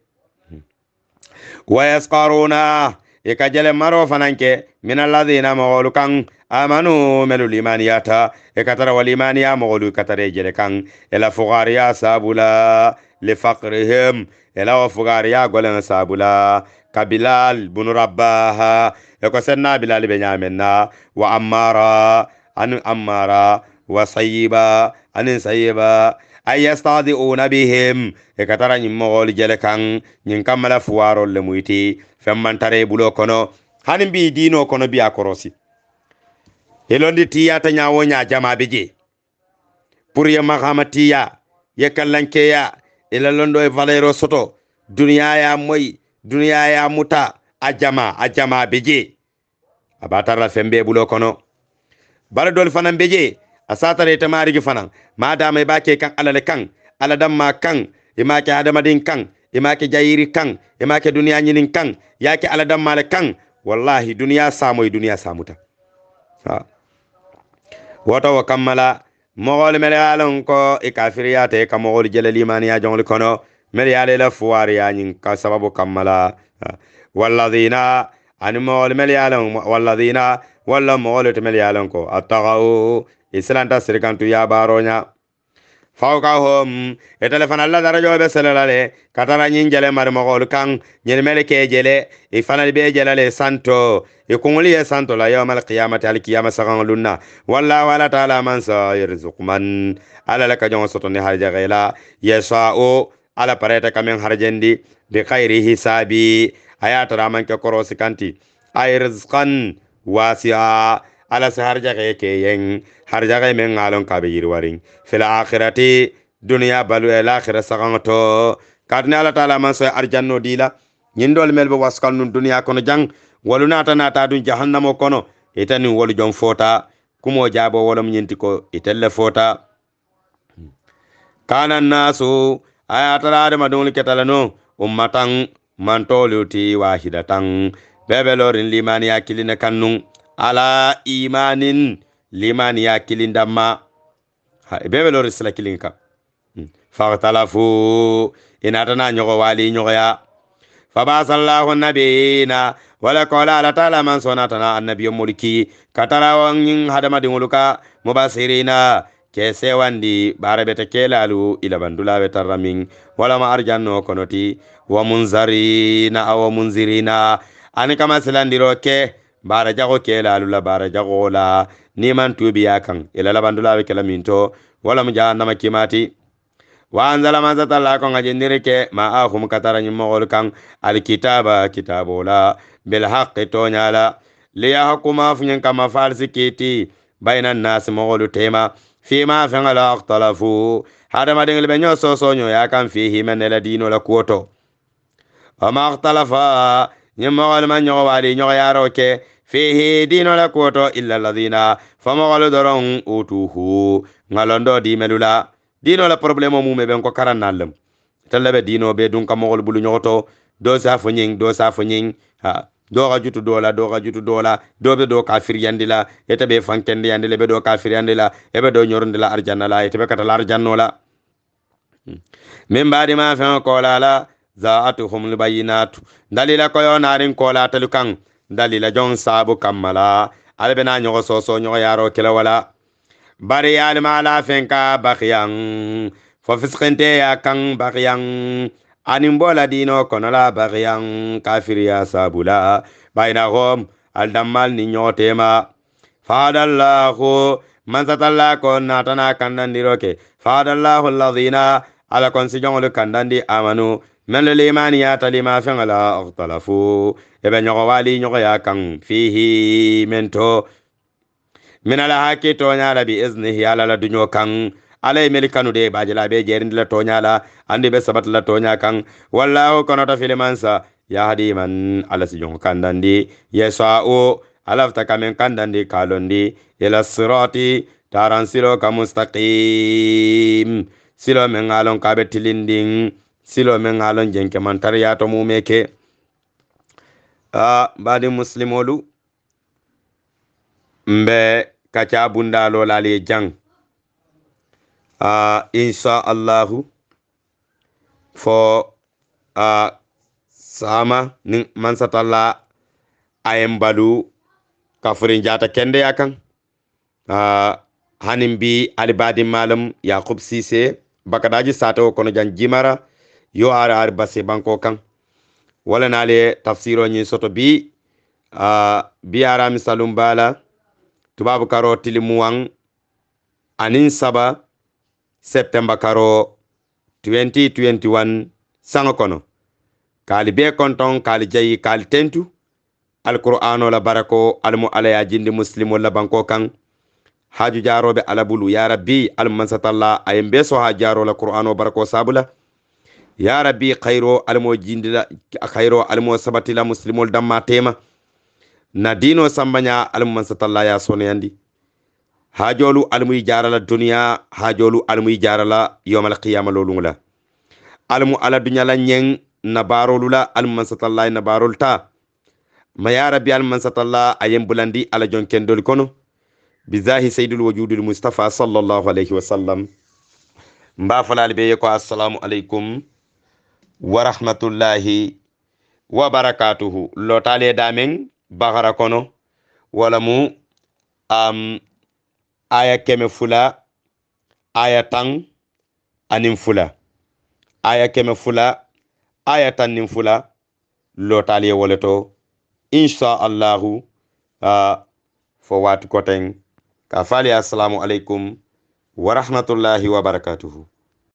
wayasqaruna ekajale maro fananke min alladhina mawlu kan amanu melul imaniyata ekatara wal imaniya mawlu katare jele kan ela fuqariya sabula li faqrihim ela wa fuqariya golen sabula kabilal bunu rabbaha eko senna bilal be nyamenna wa ammara an ammara wa sayyiba an sayyiba ayastadiuna bihim ekatara nyimogol jele kan nyin kamala fuwaro le muiti femmantare bulo kono hanin bi dino kono bi akorosi elondi tiyata nyawo nya jama beje pour ye mahamatiya ye kallanke ya ila londo e valero soto dunya ya moy dunya ya muta ajama beje abatara fembe bulo kono bara dol fanan beje asatare tamari gi fanan madama ibake kan alale kan aladamma kan imake adamadin kan imake jayiri kan imake dunya nyinin kan yake aladamma le kan wallahi dunya samoy dunya samuta ha wata wa kammala mogol mele alon ko e kafiriyate ka mogol jelali maniya jongol kono mele yale la fuwariya nyin ka sababu kammala walladhina an mogol mele alon walladhina walla mogol te mele alon ko attaqau islanta sirkantu ya baronya fawqahum etelefana alla darajo be selale katara nyin jele mar mogol kan nyin mele ke jele e fanal be jele santo e kongoli ya santo la yawmal qiyamati al qiyamah sagan lunna walla wala taala man sa yarzuq man ala laka jon soto ni harja gaila yasao ala pareta kamen harjendi bi khairi hisabi ayata raman ke korosi kanti ay rizqan wasi'a ala sa harja ke yen harja ga men ngalon ka be yirwarin fil akhirati dunya balu al akhirah sagan to kadna ala taala man sa arjanno dila nyindol melbe waskal nun dunya kono jang walu nata dun jahannamo kono itani walu jon fota kumo jabo wolom nyinti ko itelle fota kana nasu ayatala de madun ketalano ummatan mantoluti wahidatan bebelorin limani yakilina kannun ala imanin limani yakilin damma bebelorin sala kilinka faqtalafu inatana nyogo wali nyogo ya fabasallahu nabiyina wala qala ala taala man sonatana annabiy mulki katara wan hadama dinguluka mubasirina kese wandi barabete kelalu ila bandula betaramin wala ma arjanno konoti wa munzarina aw munzirina ani kama silandiro ke barajago kelalu la barajago la ni man tubiya kan ila la bandula be kelaminto wala mu jahannama kimati wa anzala ma zatalla ko ngajindire ke ma ahum katara nyimogol kan alkitaba kitabola bil haqqi tonyala li yahkuma funyen kama falsi kiti bainan nas mogolu tema fima fangala akhtalafu hada madengel benyo sosonyo ya kan fihi menela dino la kuoto ama akhtalafa nyimogol man nyo wali nyo yaro ke fihi dino la koto illa alladhina famagalu doron utuhu ngalondo di melula dino la problemo mu mebe ko karanallem talabe dino be dun kamogol bulu nyoto do sa fonyin ha do ga jutu dola do be do kafir yandila ete be fankende yandile be do kafir yandila ebe do nyorndila arjanna la ete be kata arjanno la min baadi ma fen ko la zaatuhum albayinatu dalila ko yo narin ko la talukan dalila jon sabu kamala albena nyogo soso nyogo yaro kila wala bari yal mala fen ka bakhyan fo fisqente ya kan bakhyan anin bola dino kono la bakhyan kafir ya sabula bainahum aldamal ni nyotema fadallahu man satalla ko natana kandandiroke fadallahu alladhina ala konsijon kandandi amanu من الإيمانيات لما فعل اختلفوا ابن يغوالي يغيا كان فيه منتو من الحكي تونيالا بإذنه على الدنيا كان على ملكانو دي باجلا بيجيرين لا تونيالا عندي بسبت لا تونيا كان والله كنت في المنسى يهدي من على سجون كاندندي يساء ألفت كمن كاندندي كالوندي إلى الصراط تاران سيلو كمستقيم سيلو من غالون كابتلين silo men ngalon jenke man tariyato mumeke badi muslimolu mbe kacha bundalo lali jang insha Allahu fo sama ni man satalla ayembalu kafurin jata kende yakan hanim bi alibadi malam Yakub Sise bakadaji sato kono jan jimara yo ar basse banko kan wala nale tafsiro ni soto bi bi ara misalum bala tubabu karo tilimuwan anin saba september karo 2021 sango kono kali be konton kali jayi kali tentu alqur'ano la barako almu alaya jindi muslimo la banko kan haju jarobe alabulu ya rabbi almansatalla ayembe so ha jaro la qur'ano barako sabula ya rabbi khayro almo jindila khayro almo sabatila muslimol damma tema na dino sambanya almo satalla ya soneyandi hajolu almu jarala dunya hajolu almu jarala yawmal qiyamah lolungla almu ala dunya la nyeng na barolula almo satalla na barolta ma ya rabbi almo satalla ayem bulandi ala jonken dol kono bizahi sayyidul wujudul mustafa sallallahu alayhi wa sallam mba falal be ko assalamu alaykum wa rahmatullahi wa barakatuhu lotale damen bagara kono wala mu aya keme fula aya tan anin fula aya keme fula aya tan nin fula lotale woleto insha Allahu fo watu koten ka fali assalamu alaykum wa rahmatullahi wa barakatuhu